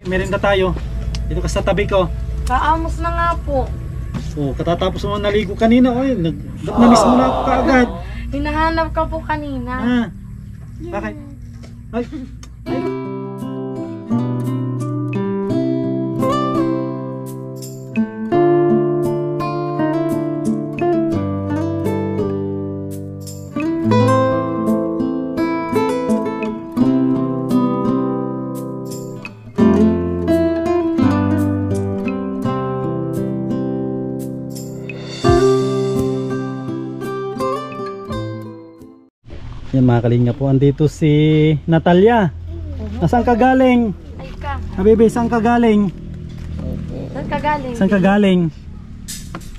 merienda tayo. Dito ka sa tabi ko. Kaamos na nga po. Oh, katatapos mo naligo kanina. Oy, namiss mo na ako kaagad. Hinahanap ka po kanina. Ah. Bakit? Ay. Ay. Yan mga kalinga po, andito si Natalia. Nasaan ka galing? Ay ka. Bebe, saan ka galing? Saan ka galing? Saan ka galing?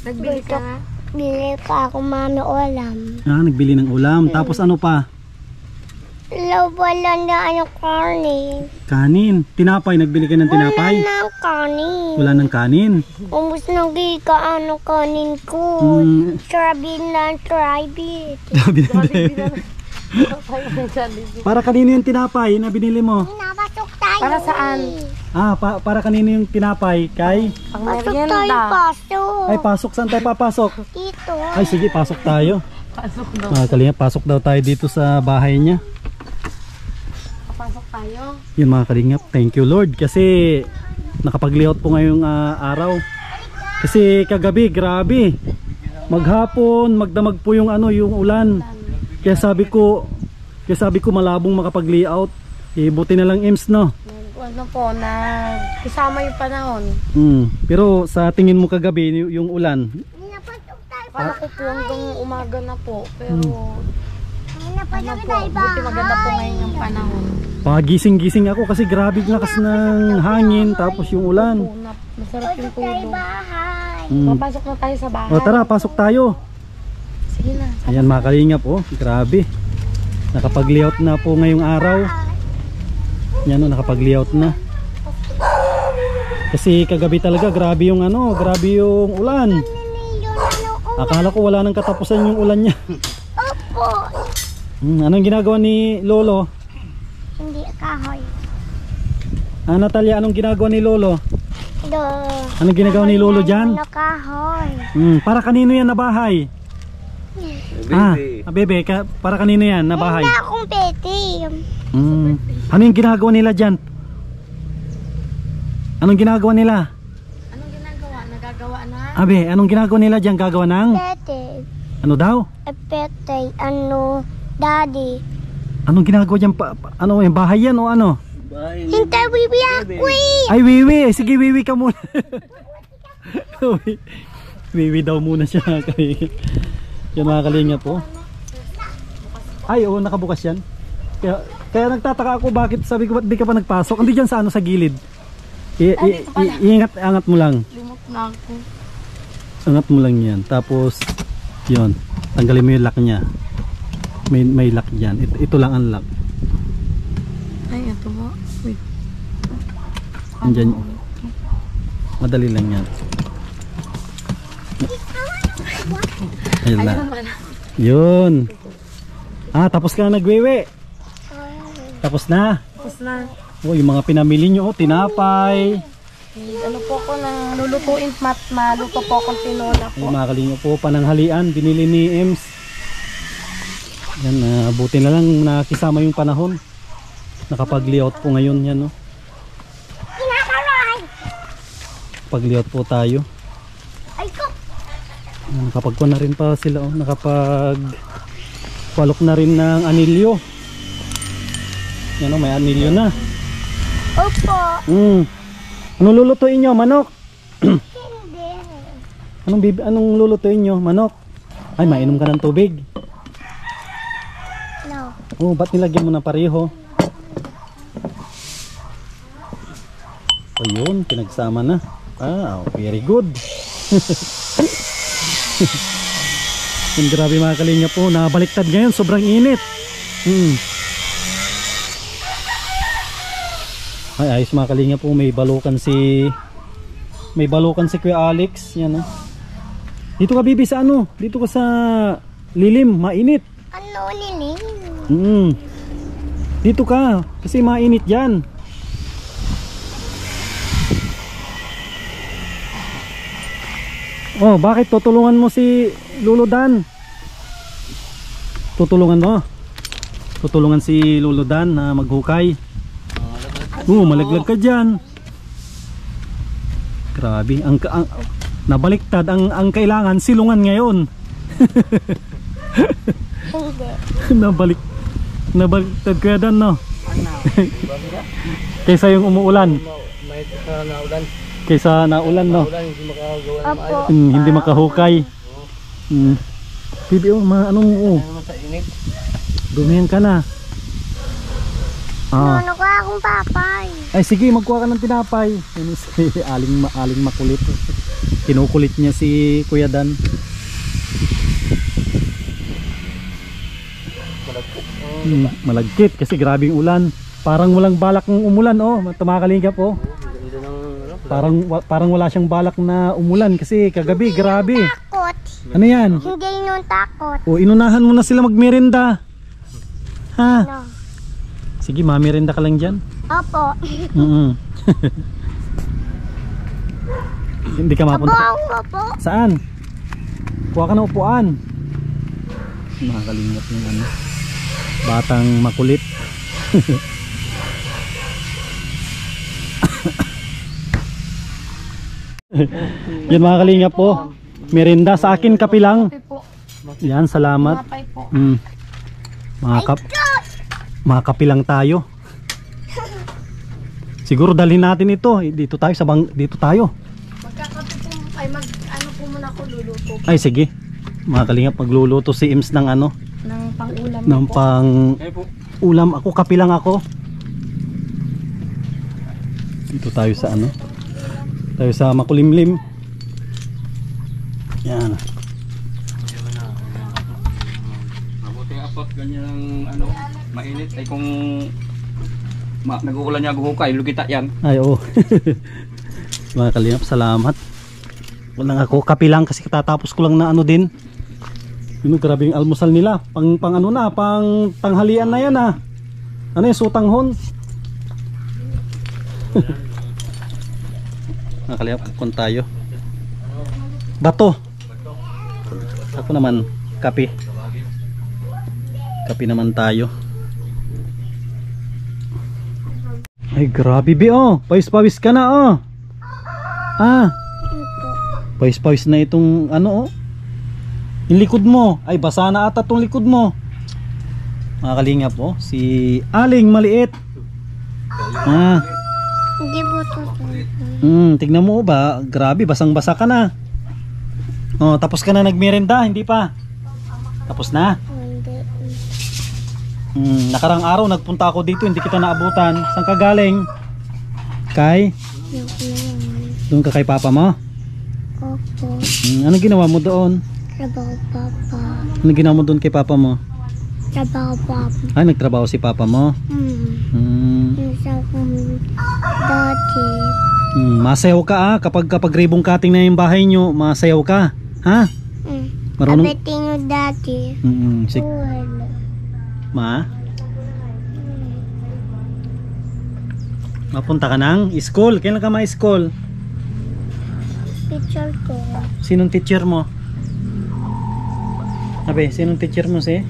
Nagbili ka nga? Bili pa ako mami ulam. Ah, nagbili ng ulam. Tapos ano pa? Wala na ano kanin. Kanin. Tinapay, nagbili ka ng tinapay? Wala na kanin. Wala ng kanin. Umus na ka ano kanin ko. Trabi na trabi. Para kanino yung tinapay na binili mo? Napasok tayo. Para saan? Ah, para kanino yung tinapay? Kay? Pang Pasok tayo, merienda. pasok. Ay, pasok. Saan tayo papasok? Dito. Ay, sige, pasok tayo. Pasok daw. Mga kalinga, pasok daw tayo dito sa bahay niya. Pasok tayo. Yun mga kalingap, thank you Lord kasi nakapag-layout po ngayong araw. Kasi kagabi, grabe. Maghapon, magdamag po yung yung ulan. Kaya sabi ko malabong makapag-layout. Buti na lang Ems, no. Ano po, kasama yung panahon. Pero sa tingin mo kagabi yung ulan? Napasok tayo. Para ko po hanggang umaga na po. Pero Napasok po, tayo ba? buti maganda po ngayon yung panahon. Pagising-gising ako kasi grabe lakas ng hangin tapos yung ulan. Po, masarap yung tulog. Bahay. Papasok na tayo sa bahay. O tara, pasok tayo. Sige na. Ayan mga kalingap, grabe. Nakapag-layout na po ngayong araw. Yan nakapag-layout na. Kasi kagabi talaga grabe yung grabe yung ulan. Akala ko wala nang katapusan yung ulan niya. Opo. Anong ginagawa ni Lolo? Hindi kahoy. Natalia, anong ginagawa ni Lolo? Do. Anong ginagawa ni Lolo dyan? Ano kahoy? Para kanino yan na bahay? Bebe, para kanino yan na bahay? Wala akong peti. Ano yung ginagawa nila dyan? Anong ginagawa nila? Anong ginagawa? Nagagawa na? Abe, anong ginagawa nila dyan? Gagawa ng? Peti. Ano daw? Peti. Ano? Daddy. Anong ginagawa dyan? Ano yung bahay yan o ano? Hintay, wiwi ako eh. Ay, wiwi. Sige, wiwi ka muna. Wiwi daw muna siya. Yan mga kalinga po. Ay, oo, nakabukas yan. Kaya nagtataka ako bakit sabi ko ba't di ka pa nagpasok. Hindi dyan sa sa gilid. Angat mo lang. Limot na ako. Angat mo lang yan. Tapos, yun. Tanggalin mo yung lock niya. May lock dyan. Ito lang ang lock. Ay, ito ba? Wait. Andyan. Madali lang yan. Ayun na. Yun. Tapos ka na nagwewe. Tapos na. Tapos na. Yung mga pinamili nyo, tinapay. Ano po ako nang lulutuin, maluto po akong tinola po. Mga kalinga po, pananghalian, binili ni Ems. Yan, buti na lang nakisama yung panahon. Nakapag-layout po ngayon yan, no. Pag-layout po tayo. Nakapagkuha na rin pa sila, nakapag-walok na rin ng anilyo. Yan, may anilyo na. Opo. Anong lulutuin nyo? Manok? Hindi. Anong lulutuin nyo? Manok? Ay, mainom ka ng tubig. No. Ba't nilagyan mo na pareho? Yun, pinagsama na. Very good. Yung grabe mga kalinga po, nabaliktad ngayon, sobrang init. Ay, ayos mga kalinga po, may balukan si Kuya Alex. Yan, Dito ka bibi sa dito ka sa lilim, mainit. Ano lilim? Dito ka, kasi mainit yan. Oh, bakit tutulungan mo si Lolo Dan? Tutulungan mo? Tutulungan si Lolo Dan na maghukay. Malaglag ka dyan. Grabe, nabaliktad ang kailangan silungan ngayon. Nabaliktad kaya Dan, no? Kaysa yung umuulan. Kaysa naulan, no? Hindi makahukay. Bibi, dumihan ka na. Ano ko akong papay? Ay sige, magkuha ka ng tinapay. Ano si aling makulit. Kinukulit niya si Kuya Dan. Malagkit kasi grabing ulan. Parang walang balak ng umulan, oh. Tumakalingap, oh. Parang wala siyang balak na umulan kasi kagabi grabe. Takot. Ano yan? Hindi yung takot. O, inunahan mo na sila magmerenda. Ha? No. Sige, mamerenda ka lang dyan. Opo. Hindi ka mapunta. Opo. Saan? Kuha ka ng upuan. Nakakalingap yung ano, batang makulit. Yan mga kalingap po. Merenda sa akin, kape lang. Yan, salamat. Mga kape lang tayo. Siguro dalhin natin ito. Dito tayo dito tayo. Magkakape po, ano po muna ako luluto. Ay sige. Mga kalingap, magluluto si Ims ng ano? Ng pang-ulam Ng pang-ulam. Ako, kape lang ako. Dito tayo sa ano? Tayo sa makulimlim. Yan. Mabuti nga po, ganyan ang ano, mainit. Ay kung nag-uulan niya guhukay, lugita yan. Ay oo. Mga kalingap, salamat. Walang ako, kape lang kasi katatapos ko lang na ano din. Yun, grabe yung almusal nila. Pang ano na, pang tanghalian na yan ah. Ano yung sutanghon? Nakalihap kung tayo. Bato. Ako naman kape. Kape naman tayo. Ay grabe bi oh. Pawis-pawis ka na oh. Pawis-pawis na itong ano oh. Yung likod mo. Ay basa na ata itong likod mo. Mga kalingap oh. Si Aling maliit. Hindi po ito. Tignan mo ba, grabe, basang-basa ka na. Oh, tapos ka na nagmerenda, hindi pa? Tapos na? Hindi. Nakarang araw nagpunta ako dito, hindi kita naabutan. Saan ka galing? Kay? Doon ka kay papa mo? Opo. Ano ginawa mo doon? Trabaho papa. Ano ginawa mo doon kay papa mo? Trabaho papa. Ay, nagtrabaho si papa mo? Nasa kong dati. Masayaw ka kapag ribbon cutting na yung bahay nyo, masayaw ka. Ha? Marunong? Abeting yung dati. Wala. Ma? Mapunta ka ng school? Kailan ka ma-school? Teacher ko. Sinong teacher mo? Abe, sinong teacher mo si?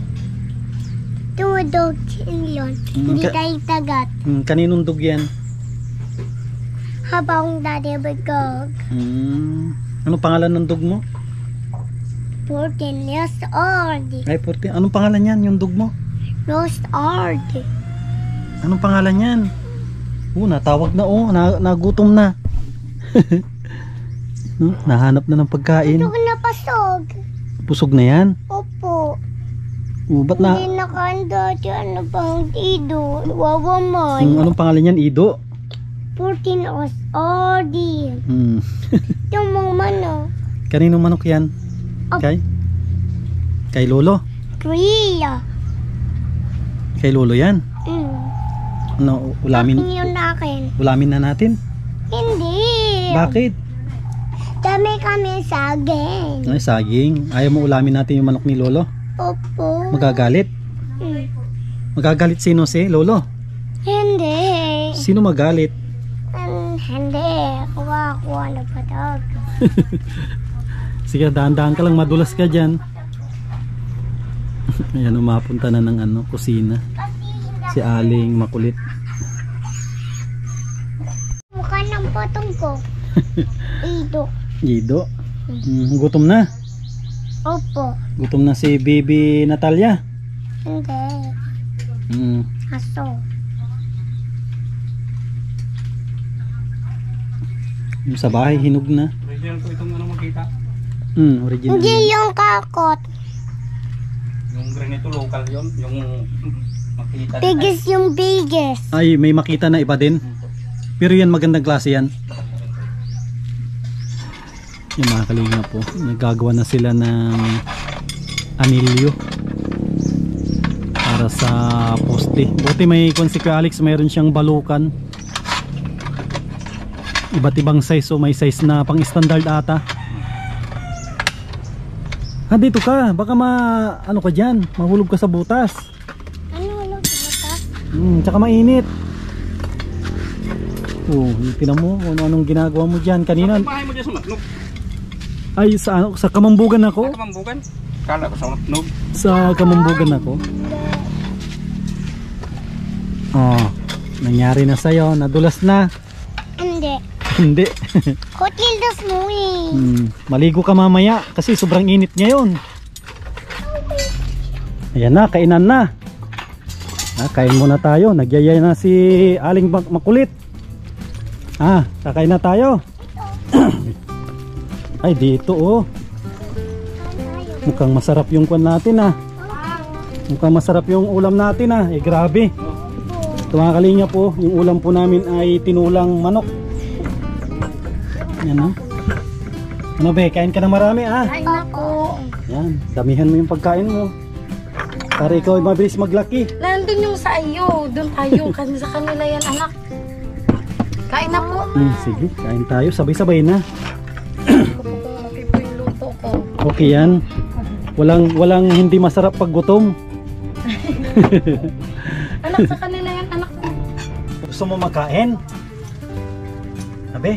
Tudog yun. Hindi tayo tagat. Kaninong dug yan? Habang dati bagog. Anong pangalan ng dug mo? 14 years old. Ay, 14. Anong pangalan yan, yung dug mo? Lost old. Anong pangalan yan? Natawag na nagutom na. Nahanap na ng pagkain. Ito na pasog. Pusog na yan? Opo. Ba't na? Hindi nakanda dyan. Ano bang Ido? Wawaman. Anong pangalan yan, Ido? 14 years old. Yung mga manok. Kaninong manok yan? Kay Lolo? Kriya. Kay Lolo yan? Ano, ulamin? Akin yun akin. Ulamin na natin? Hindi. Bakit? Dami kami saging. Ay, saging. Ayaw mo ulamin natin yung manok ni Lolo? Opo. Magagalit? Magagalit sino si Lolo? Hindi. Sino magalit? Hindi. Kuha na patag. Sige, dahan-dahan ka lang, madulas ka dyan. Ayan, umapunta na ng ano, kusina. Si Aling makulit. Mukha ng potong ko. Ido. Gido. Gutom na. Opo. Gutom na si Bibi Natalia. Hindi. Aso. Yung sa bahay, hinog na. Original po itong ano makita. Original. Hindi yung kakot. Yung granito local yon, yung makita. Biggest yung biggest. Ay, may makita na iba din. Pero yan, magandang klase yan. Yung mga kalinga po, nagagawa na sila ng anilyo para sa poste. Buti may kung si Kuya Alex, mayroon siyang balukan. Iba't ibang size, so may size na pang standard ata. Dito ka, baka ano ka dyan, mahulog ka sa butas. Ano lang butas? Tsaka mainit. Tinan mo kung anong ginagawa mo dyan kanina. Bahay mo dyan sa Matnog. Ay, sa Kamambugan ako. Sa Kamambugan? Kala ko sa Matnog. Sa Kamambugan ako. Nangyari na sa'yo, nadulas na. Hindi. Hindi. Kutildos mo eh. Maligo ka mamaya kasi sobrang init ngayon. Ayan na, kainan na. Kain muna tayo. Nagyaya na si Aling makulit. Kakain na tayo. Ay, dito mukhang masarap yung kwan natin mukhang masarap yung ulam natin grabe. Ito mga kalinga po, yung ulam po namin ay tinulang manok. Yan ano be, kain ka na marami Ay nako. Yan, damihan mo yung pagkain mo para ikaw ay mabilis maglaki. Nandun yung sa iyo. Doon tayo. Sa kanila yan anak. Kain na po. Sige, kain tayo. Sabay-sabay na. Okay po yung luto ko. Okay yan. Walang hindi masarap pag gutom. Anak, sa kanila yan anak ko. Gusto mo makain? Sabi?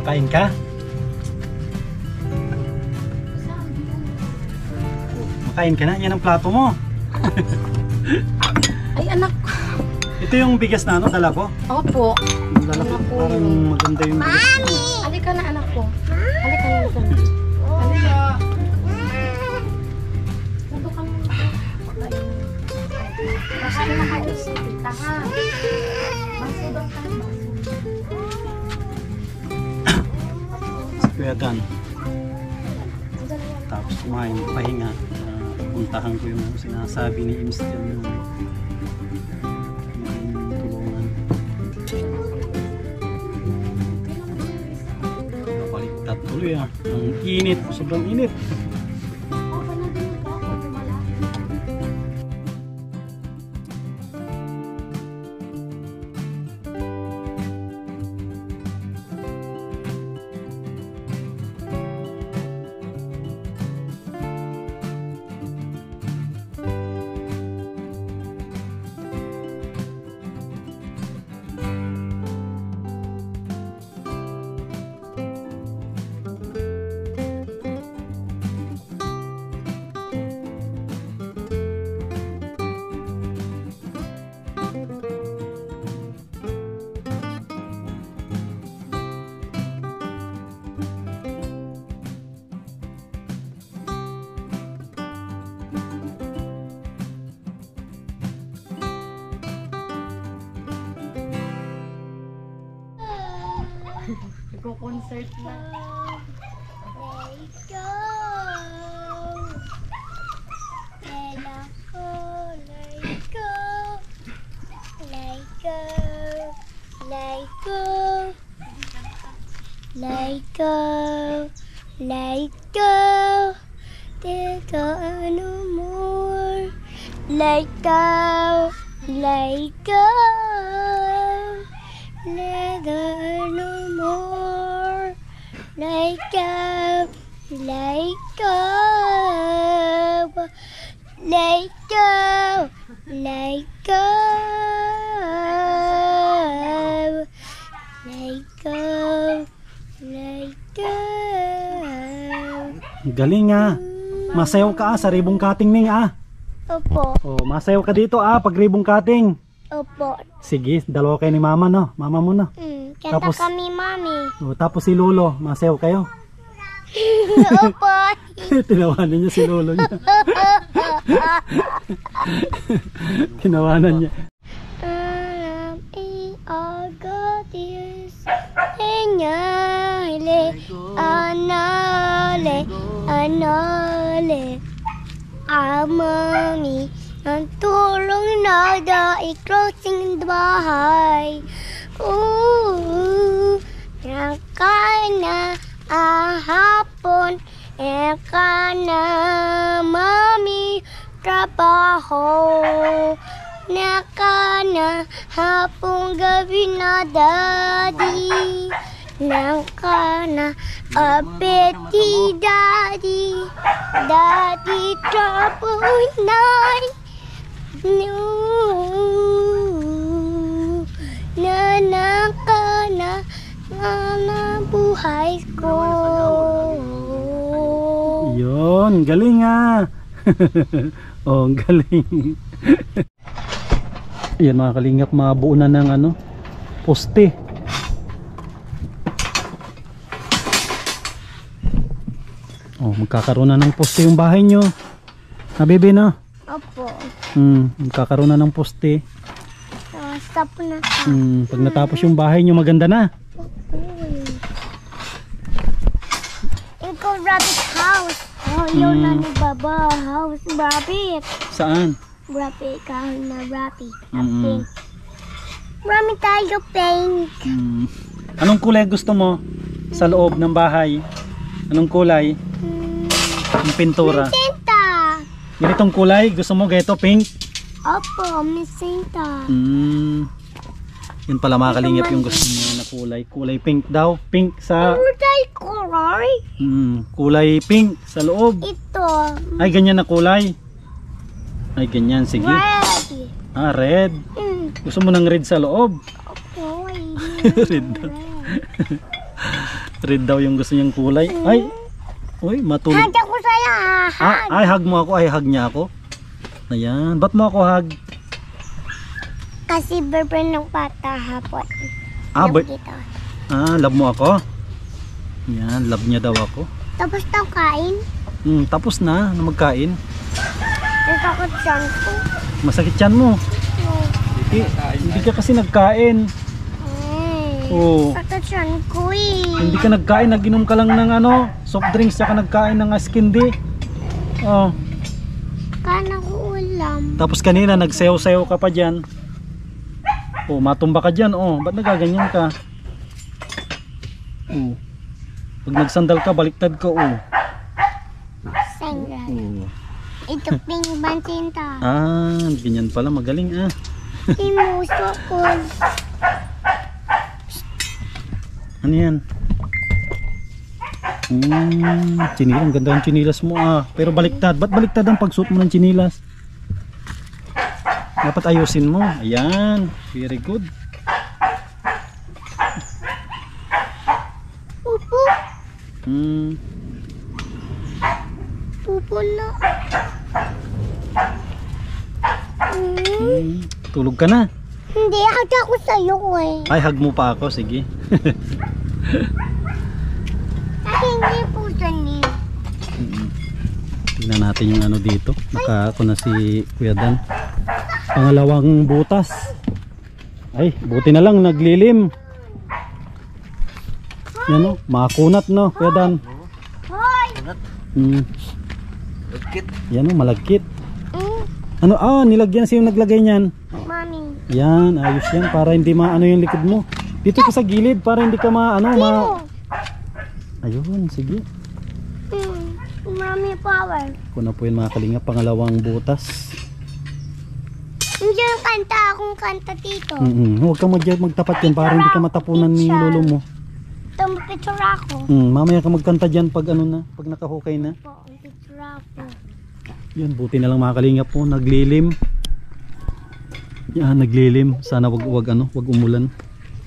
Makain ka? Makain ka na? Yan ang plato mo. Ay anak. Ito yung bigas na dala ko. Opo. Dala ko. Parang maganda yung bigas mo. Halika na anak ko. Halika na ito. Halika. Nandun ka na. Kasi na kayo sa tita ha. Masudang ka na. Kuya Dan. Tapos kumain, pahinga. Puntahan ko yung sinasabi ni Ims dyan yung tulungan. Baliktad tuloy ang init, sobrang init. Nagko-concert na. Let go. Let go. Let go. Let go. Let go. Let go. Let go. Let go no more. Let go. Let go. Let go no more. Let go. Let go. Let go. Let go. Let go. Let go. Galing ah. Masayaw ka sa ribbon cutting ning ah. Opo. Oh, masayaw ka dito ah pag ribbon cutting. Opo. Sige, dalawa kayo ni mama no. Mama mo no. Kanta Tapos- kami, mami. Oh, tapos si Lolo, masayaw kayo. Opo. Tinawanan niya si Lolo niya. Tinawanan niya. Anale, mami, ang tulong na i-closing bahay. Nakana hapon, nakana mami trabaho. Nakana hapon gabi na daddy. Nakana apeti daddy. Daddy trouble night. No. Nakana na buhay ko. Yun, galing ah. Oh, ang galing. Ayan mga kalingap, mabuo na ng ano, poste. Oh, magkakaroon na ng poste yung bahay nyo. Nabibi no? Opo. Magkakaroon na ng poste. Stop na. Pag natapos yung bahay nyo, maganda na. Ikaw rabbit house. Oh, yun na ni Baba house. Rabbit. Saan? Rabbit kahit na rabbit. Mm. Pink. Marami tayo pink. Anong kulay gusto mo sa loob ng bahay? Anong kulay? Yung pintura. Sinta. Ganitong kulay, gusto mo ganito, pink? Opo, Miss Sinta. Yun pala mga kalingap yung gusto niya na kulay. Kulay pink daw. Pink sa... Ano tayo kulay? kulay pink sa loob. Ito. Ay, ganyan na kulay. Ay, ganyan. Sige. Red. Ah, red. Gusto mo ng red sa loob? Opo, Red daw. Red daw yung gusto niyang kulay. Ay! Uy, matulog. Hag ako sa'yo, ha? Ay, hug mo ako. Ay, hug niya ako. Ayan. Ba't mo ako hug? Kasi birthday ng pata hapon. Ba't? Dito. Love mo ako? Yan, love niya daw ako. Tapos daw kain. Tapos na magkain. Nasakot siyan ko. Masakit yan mo. Hindi ka kasi nagkain. Oo. Sakit siyan ko eh. Hindi ka nagkain, nag-inom ka lang ng ano, soft drinks, saka nagkain ng askindi. Oh. Kana ko ulam. Tapos kanina nagsayaw-sayaw ka pa dyan. Oh, matumba ka dyan. Oh, ba't nagaganyan ka? Oh. Pag nagsandal ka, baliktad ka. Oh. Sangral. Oh. Ito pink bansinta. Ganyan pala, magaling ah. Imuso ko. Ano yan? Chinilas, ang ganda ng chinilas mo ah. Pero baliktad. Ba't baliktad ang pagsuot mo ng chinilas? Dapat ayusin mo. Ayan. Very good. Pupo. Pupo na. Tulog ka na. Hindi, hag ako sa'yo eh. Ay, hug mo pa ako. Sige. Kasi hindi po sa'yo. Tingnan natin yung ano dito. Naka ako na si Kuya Dan. Pangalawang butas. Ay, buti na lang naglilim. Yan o, makunat no, Kuya Dan. Hoy! Yan o, malagkit. Ano, nilagyan siya yung naglagay niyan. Mami. Yan, ayos yan para hindi maano yung likod mo. Dito ka sa gilid para hindi ka Ayun, sige. Mami power. Kuna po yun mga kalinga, pangalawang butas. Hindi yung kanta akong kanta dito. Huwag ka magtapat yan para hindi ka matapunan ni lolo mo. Itong picture ako. Mamaya ka magkanta dyan pag ano na, pag nakahukay na. Po, ang picture ako. Yan, buti na lang mga kalinga po, naglilim. Yan, naglilim. Sana wag umulan.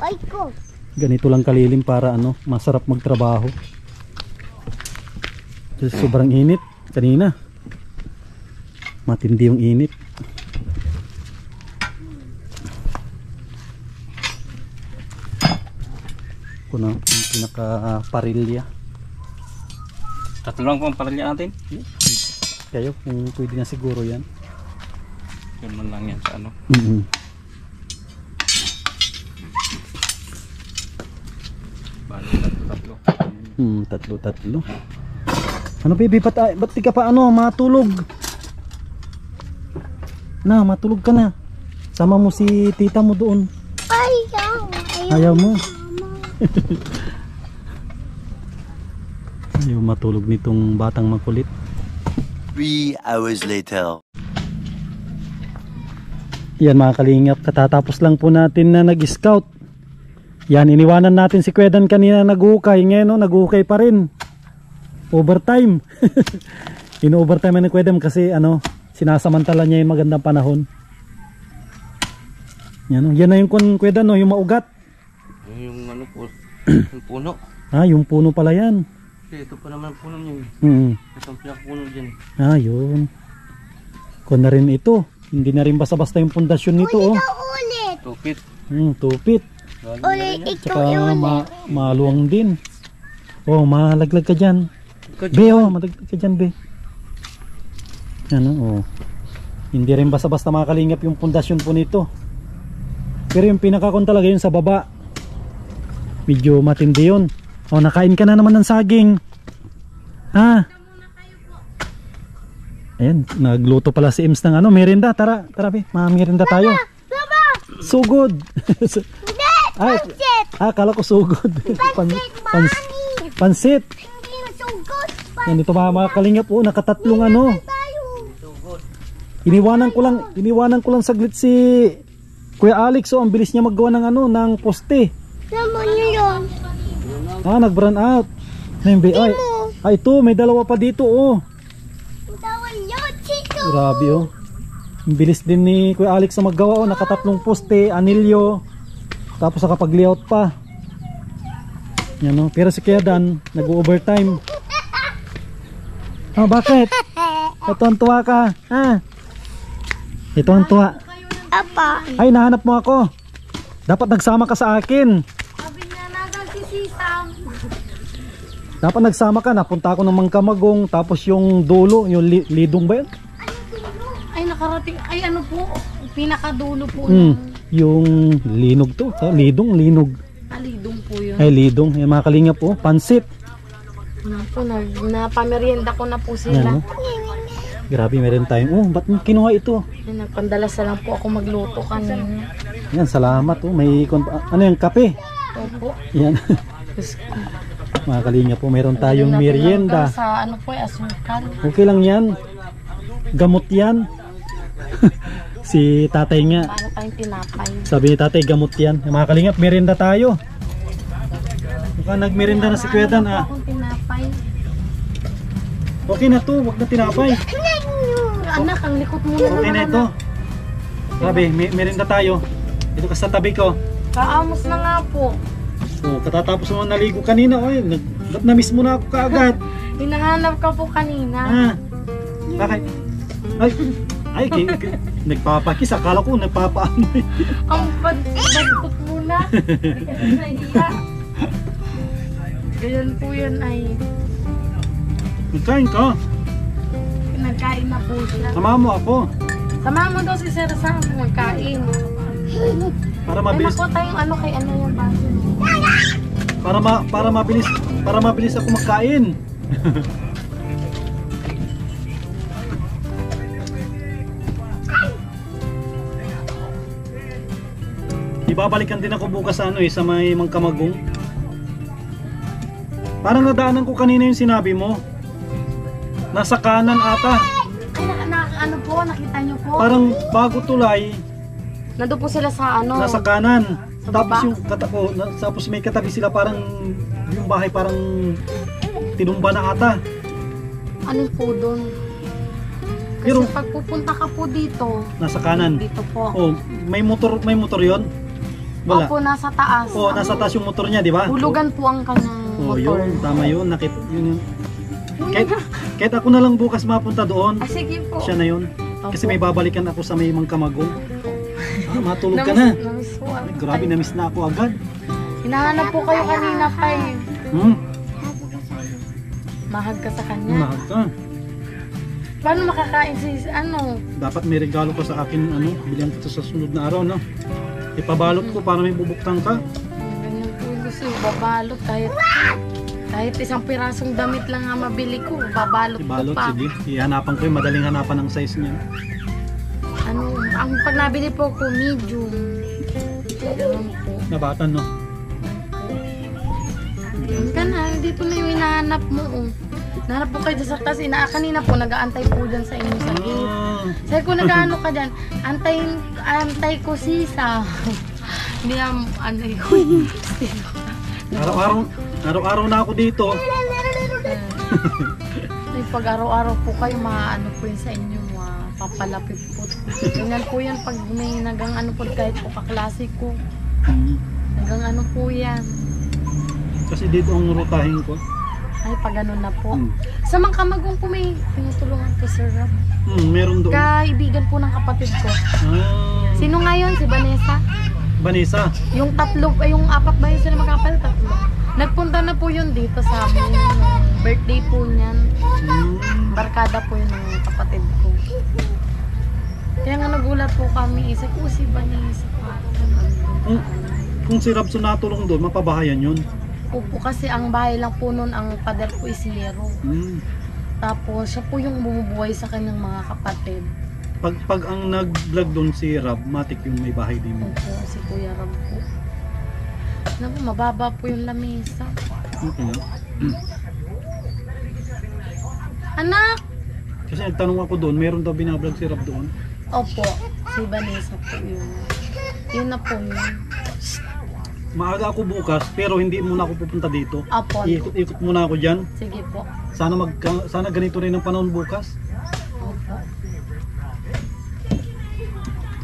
Ay ko. Ganito lang kalilim para masarap magtrabaho. Sobrang init kanina. Matindi yung init. Kuno yung pinaka parilya. Tatlo lang po ang parilya natin. Kayo kung pwede na siguro yan. Yun man lang yan sa ano. Bali, tatlo. Tatlo. Ano baby, ba't di ka pa ano matulog? Na, matulog ka na. Sama mo si tita mo doon. Ayaw mo. Ayaw matulog nitong batang makulit. 3 hours later. Yan mga kalingap, katatapos lang po natin na nag-scout. Yan, iniwanan natin si Kwedan kanina nag-ukay. Ngayon no, nag-ukay pa rin. Overtime. In-overtime na ni Kwedan kasi ano, sinasamantala niya yung magandang panahon. Yan, no? Yan na yung Kwedan no, yung maugat. Yung ano po, yung puno. Ah, yung puno pala yan. Ito pa naman puno niya. Ito ang pinakapuno dyan. Ah, yun. Kung na rin ito. Hindi na rin basta-basta yung pundasyon nito. Ulit. Tupit. Tupit. Ulit ito Tsaka maluwang din. Oh, malaglag ka dyan. Be, oh, malaglag ka dyan, be. Ano, oh. Hindi rin basta-basta makakalingap yung pundasyon po nito. Pero yung pinakakon talaga yun sa baba. Medyo matindi yun. Oh, nakain ka na naman ng saging. Ah. Ayan, nagluto pala si Ems ng ano, merienda. Tara, be, merienda tayo. Baba! Sugod. Hindi! Pansit! Kala ko sugod. Pansit. Hindi na sugod. Yan, ito mga kalingap po, nakatatlong ano. Tayo. Iniwanan ko lang saglit si Kuya Alex. So, ang bilis niya maggawa ng ano, ng poste. Naman nyo yun. Nag-burn out. Ay, ito, may dalawa pa dito, oh. Tawan nyo, Chico. Grabe, oh. Ang bilis din ni Kuya Alex na maggawa, oh. Nakatatlong poste, anilyo. Tapos nakapag-layout pa. Yan, oh. Pero si Kuya Dan, nag-overtime. Bakit? Ito ang tuwa ka. Ito ang tuwa. Apa. Ay, nahanap mo ako. Dapat nagsama ka sa akin. Sabi niya, nagsisisam. Dapat nagsama ka. Napunta ako ng Mangkamagong. Tapos yung dulo, yung lidong ba yun? Ay, nakarating. Ay, ano po? Pinakadulo po. Yung linog to. Linog. Alidong po yun. Ay, lidong. Yung mga kalingap po. Pansit. Ano po, napamerienda ko na po sila. Yan, no? Grabe, meron tayong. Oh, ba't kinuha ito? Napandalas na lang po ako magluto kanina. Yan, salamat. Oh. May, ano yung kape? Opo. Yan. Mga kalingap po, meron tayong merienda. Sa ano po, asukal. Okay lang yan. Gamot yan. Si tatay nga. Paano tayong tinapay? Sabi ni tatay, gamot yan. Mga kalingap, merienda tayo. Mukhang nagmerienda na si Kuya Dan, ah. Akong tinapay. Okay na to, wag na tinapay. Anak, ang likot muna Okay na ito. Sabi, merienda tayo. Ito ka sa tabi ko. Kaamos na nga po. Oh, katatapos mo naligo kanina. Oy, na-miss mo na ako kaagad. Hinahanap ka po kanina. Bakit? Nagpapakis. Akala ko nagpapaano eh. Ang badkot muna. Hindi ka na nahiya. Ganyan po yan ay. Magkain ka. Nagkain na po siya. Sama mo ako. Samahan mo daw si Sir Sam magkain. Para Ay, mabilis. nakuha tayong ano kay ano yung baso. Para mabilis ako magkain. Ibabalikan din ako bukas sa ano sa may Mangkamagong. Parang nadaanan ko kanina yung sinabi mo. Nasa kanan ata. Ay, ano po, nakita nyo po? Parang bago tulay, Nandun po sila sa ano. nasa kanan. Sa Tapos baba. yung tapos may katabi sila parang yung bahay parang tinumba na ata. Ano po doon? Kasi Pero- pag pupunta ka po dito, Nasa kanan. dito po. Oh, may motor 'yon? Wala. Opo, nasa taas. Oh, nasa taas yung motor niya, di ba? Hulugan po ang kanyang Oh, motor. yun, tama yun. Nakit yun. Kahit ako na lang bukas mapunta doon. Sige po. Siya na yun. Kasi Opo. may babalikan ako sa may Mangkamagong. Matulog ka na. Namiss po. Ay, grabe, na-miss na ako agad. Hinahanap po kayo kanina pa eh. Mahag ka sa kanya. Mahal ka. Paano makakain si ano? Dapat may regalo ka sa akin, bilhan kita sa sunod na araw, no? Ipabalot ko para may bubuktan ka. Ganyan po gusto yung babalot kahit isang pirasong damit lang nga mabili ko, babalot ko Ibalot, pa. sige. Ihanapan ko yung madaling hanapan ng size niya. Ano, ang pag nabili po ko medium. Ganun po. Nabatan, no? Ka na, dito na yung hinahanap mo. Oh. Nahanap po kayo dyan sa kasi kanina po nag-aantay po dyan sa inyo sa gate. Sabi ko nag-ano ka dyan, antay ko sisa. Hindi ko. Araw-araw na ako dito. Ay, pag araw-araw po kayo, maano po yun sa inyo, papalapit po. Ganyan po yan pag may nagang ano po, kahit po kaklase ko. Nagang ano po yan. Kasi dito ang rutahin ko. Ay, pag ano na po. Sa Mangkamagong po may tinutulungan po, Sir Rob. Meron doon. Kaibigan po ng kapatid ko. Sino nga yun? Si Vanessa? Vanessa. Yung apat ba yun sila magkapatid? Tatlo. Nagpunta na po yun dito sa amin. Nung birthday po niyan. Barkada po yun ng kapatid ko. Kaya nga nagulat po kami. Isa ko si Vanessa pa. Kung si Robson natulong doon, mapabahayan yun. Opo, kasi ang bahay lang po nun, ang pader po is zero. Tapos siya po yung bumubuhay sa kanyang mga kapatid. Pag ang nag-vlog doon si Rob, matik yung may bahay din. Opo, si Kuya Rob po. Naku, mababa po yung lamesa. Okay. Anak! Kasi nagtanong ako doon, meron daw binablog si Rob doon. Opo, si Vanessa po yun. Yun na po yun. Maaga ako bukas, pero hindi muna ako pupunta dito. Opo. Ikot muna ako dyan. Sige po. Sana ganito rin ang panahon bukas. Opo.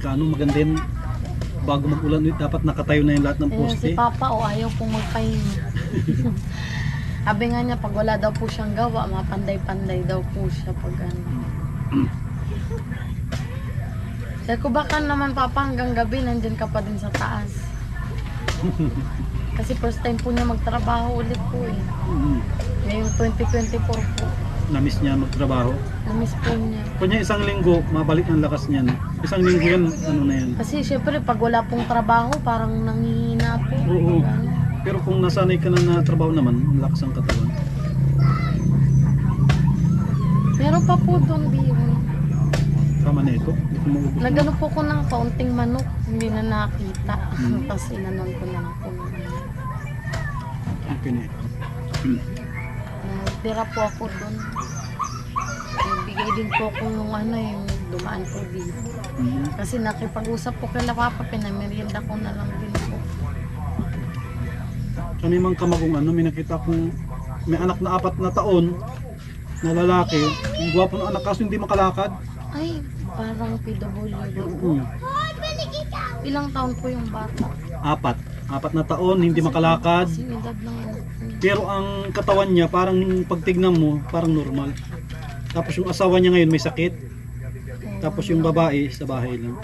Kaano maganda yan. Bago mag-ulan, dapat nakatayo na yung lahat ng Si poste. Papa ayaw pong magpahinga. Sabi nga niya, pag wala daw po siyang gawa, mapanday-panday daw po siya pag ano. Sabi ko, baka naman Papa hanggang gabi nandyan ka pa din sa taas. Kasi first time po niya magtrabaho ulit po eh. Ngayong 2024 po. Namiss niya magtrabaho. Namiss po niya. Kanya isang linggo, mabalik ang lakas niya. Isang linggo yan, ano na yan. Kasi syempre pag wala pong trabaho, parang nanghihina po. Oo. Ano. Pero kung nasanay ka na trabaho naman, ang lakas ang katawan. Meron pa po doon, Biro. Tama na ito. Hindi ko maubos. Nagano po ko ng kaunting manok, hindi na nakita. Tapos inanon ko na po. Okay na ito. Tira po ako doon. Bigay din po ko yung ano, yung dumaan po dito. Kasi nakipag-usap po kay Papa, pinamerienda ko na lang din po. Sa may Mangkamagong may nakita kong may anak na 4 na taon na lalaki. Ang gwapo ng anak kaso hindi makalakad. Ay, parang PWD. Ilang taon po yung bata? 4 na taon, hindi makalakad. Kasi edad ng anak po. Pero ang katawan niya, parang pagtignan mo, parang normal. Tapos yung asawa niya ngayon may sakit. Tapos yung babae sa bahay lang.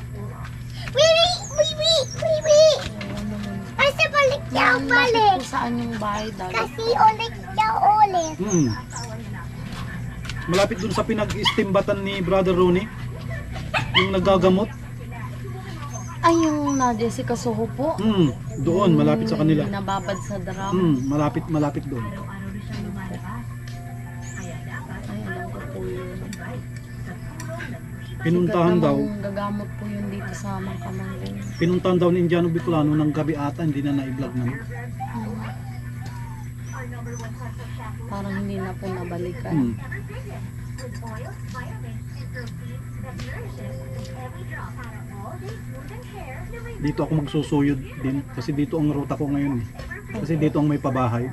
Kasi balik daw, Bakit balik. po saan yung bahay dagat? Kasi ulit daw, ulit. Malapit dun sa pinag-istimbatan ni Brother Ronnie. Yung nagagamot. Ay, yung na Jessica Soho po. Doon, malapit sa kanila. Nababad sa drum. Malapit doon. Ay, alam ko po yun. Pinuntahan Sikat daw. namang gagamot po yun dito sa Mangkamagong. Pinuntahan daw ni Indiano Bicolano ng gabi ata, hindi na na-vlog na. Parang hindi na po nabalikan. Dito ako magsusuyod din kasi dito ang ruta ko ngayon. Kasi dito ang may pabahay.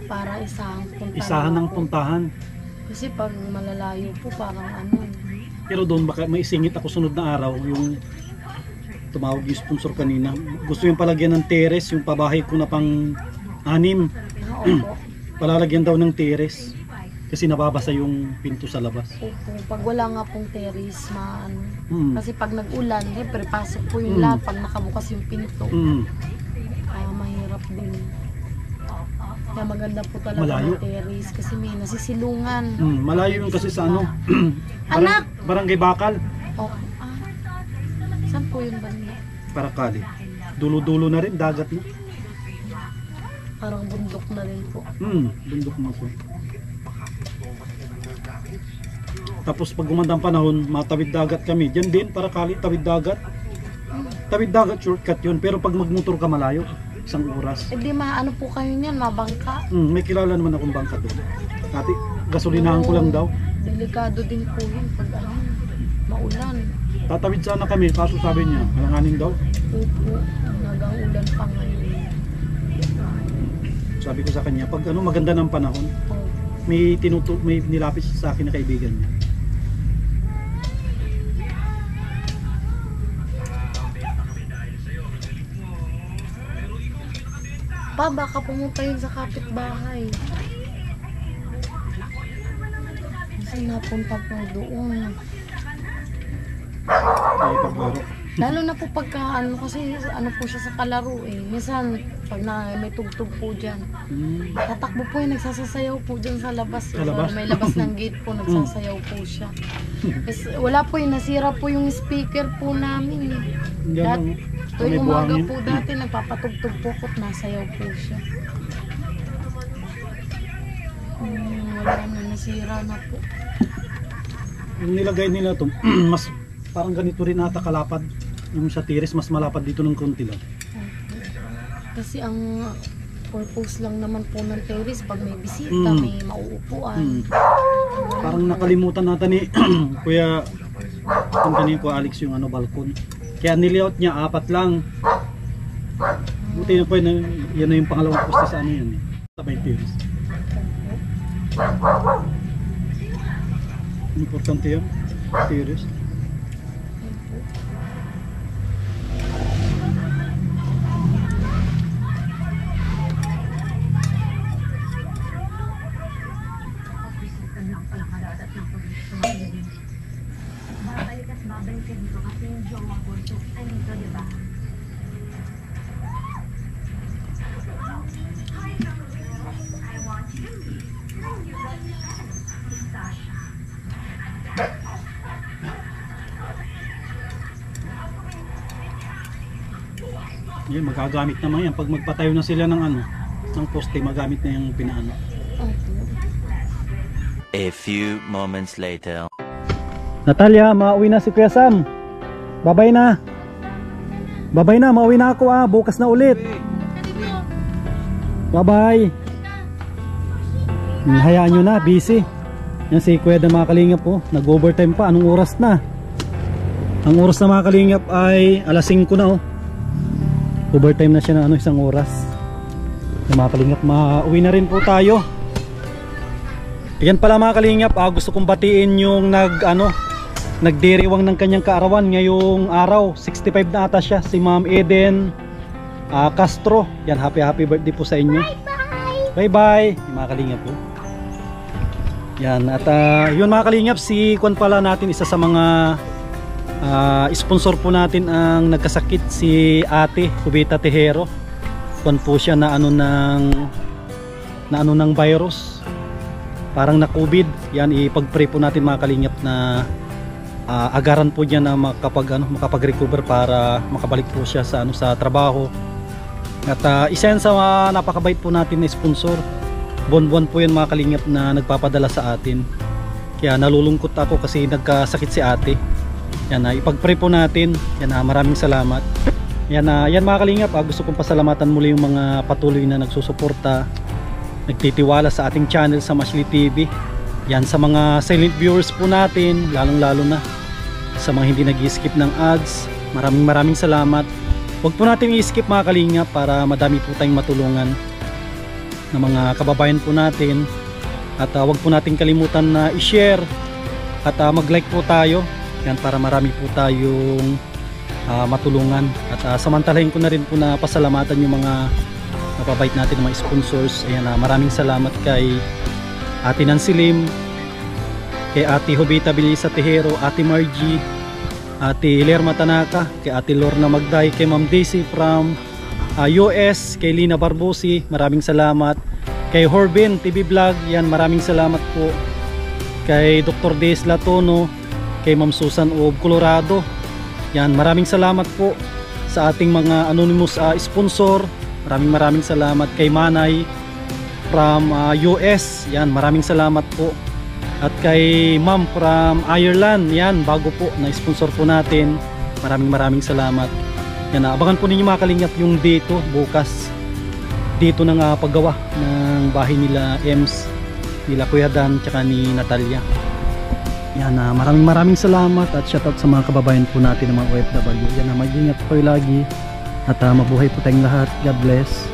Para Isahan ng puntahan. Kasi pag malalayo po parang ano. Pero doon baka may isingit ako sunod na araw yung tumawag yung sponsor kanina. Gusto yung palagyan ng terrace, yung pabahay ko na pang 6. Opo. Palalagyan daw ng terrace. Kasi nababasa yung pinto sa labas. Opo, pag wala nga pong terrace, maano. Mm. Kasi pag nag-ulan, siyempre pasok po yung lahat pag nakabukas yung pinto. Mm. Kaya mahirap din. Kaya maganda po talaga Malayo. ng terrace kasi may nasisilungan. Malayo yung kasi sa ano. Anak! Barangay Bakal. Oh, saan po yung banda? Parakali. Dulo-dulo na rin, dagat na. Parang bundok na rin po. Bundok na po. Tapos pag gumandang panahon, matawid dagat kami. Diyan din, Parakali, tawid dagat. Tawid dagat, shortcut yun. Pero pag magmotor ka malayo, isang oras. Eh di maano po kayo niyan, mabangka. May kilala naman akong bangka doon. Dati, gasolinahan ko lang daw. Delikado din po yun pag ano, maulan. Tatawid sana kami, kaso sabi niya, alanganin daw. Opo, nagang ulan pa ngayon. Sabi ko sa kanya, pag ano maganda ng panahon, Oh, may nilapit sa akin na kaibigan niya. pa, baka pumunta yun sa kapitbahay. Kasi napunta po doon. Ay, pagbaro. Lalo na po pagka ano, kasi ano po siya sa kalaro eh. Minsan pag may tugtog po dyan, tatakbo po yun, nagsasayaw po dyan sa labas. Sa labas? May labas ng gate po, nagsasayaw po siya. Kasi wala po yun, nasira po yung speaker po namin eh. Yan, Tuwing may umaga buhangin. po dati, nagpapatugtog po ko't nasayaw po siya. Wala na, nasira na po. Yung nilagay nila to, mas parang ganito rin ata kalapad. Yung sa tiris, mas malapad dito ng konti lang. Kasi ang purpose lang naman po ng terrace, pag may bisita, may mauupuan. Parang nakalimutan natin ni Kuya kanina ko Alex yung ano balkon. Kaya nilayout niya 4 lang. Buti na po yan na yung pangalawang poste sa ano yan eh. Sa may tiris. Importante yan. Tiris. Yan, magagamit naman yan. Pag magpatayo na sila ng ano, ng poste, magamit na yung pinaano. A few moments later. Natalia, mauwi na si Kuya Sam. Babay na. Babay na, mauwi na ako ah. Bukas na ulit. Bye-bye. Hayaan nyo na, busy. Yan si Kuya na mga kalingap po. Nag-overtime pa. Anong oras na? Ang oras na mga kalingap ay alas 5 na oh. Overtime na siya na ano, 1 oras. Mga kalingap, mauwi na rin po tayo. Yan pala mga kalingap, gusto kong batiin yung nagdiriwang ng kanyang kaarawan ngayong araw. 65 na ata siya, si Ma'am Eden Castro. Yan, happy birthday po sa inyo. Bye bye mga kalingap po. Yan, at yun mga kalingap, si Kwan pala natin, isa sa mga sponsor po natin ang nagkasakit, si Ate Cubita Tejero. Kwan po siya na ano ng virus, parang na COVID. Yan, ipag-pray po natin mga kalingap na agaran po niya na makapag-recover para makabalik po siya sa sa trabaho. At isa yan sa napakabait po natin na sponsor. Buwan-buwan po yan mga kalingap na nagpapadala sa atin. Kaya nalulungkot ako kasi nagkasakit si Ate. Yan, ipag-pray po natin. Yan, maraming salamat. Yan, yan mga kalingap, gusto kong pasalamatan muli yung mga patuloy na nagsusuporta, nagtitiwala sa ating channel sa Mashley TV. Yan, sa mga silent viewers po natin, lalong-lalo na sa mga hindi nag-skip ng ads, maraming salamat. Huwag po natin i-skip mga kalingap para madami po tayong matulungan ng mga kababayan po natin. At huwag po natin kalimutan na i-share at mag-like po tayo. Yan, para marami po tayong matulungan. At samantalahin ko na rin po na pasalamatan yung mga napabait natin, mga sponsors. Ayan, maraming salamat kay Ate Nancy Lim, kay Ate Jovita Bilisa Tejero, Ate Margie, Ate Lerma Tanaka, kay Ate Lorna Magday, kay Ma'am Daisy from US, kay Lina Barbosi, maraming salamat. Kay Horben TV Vlog, yan, maraming salamat po. Kay Dr. Des Latono, kay Ma'am Susan of Colorado, yan, maraming salamat po sa ating mga anonymous sponsor. Maraming salamat. Kay Manay from US, yan, maraming salamat po. At kay Ma'am from Ireland, yan, bago po na sponsor po natin, maraming salamat. Yan, abangan po ninyo mga kalingap yung dito bukas, dito ng paggawa ng bahay nila Ems, nila Kuya Dan, tsaka ni Natalia. Yan, maraming salamat at shoutout sa mga kababayan po natin ng mga OFW. Yan, mag-ingat po kayo lagi at mabuhay po tayong lahat. God bless.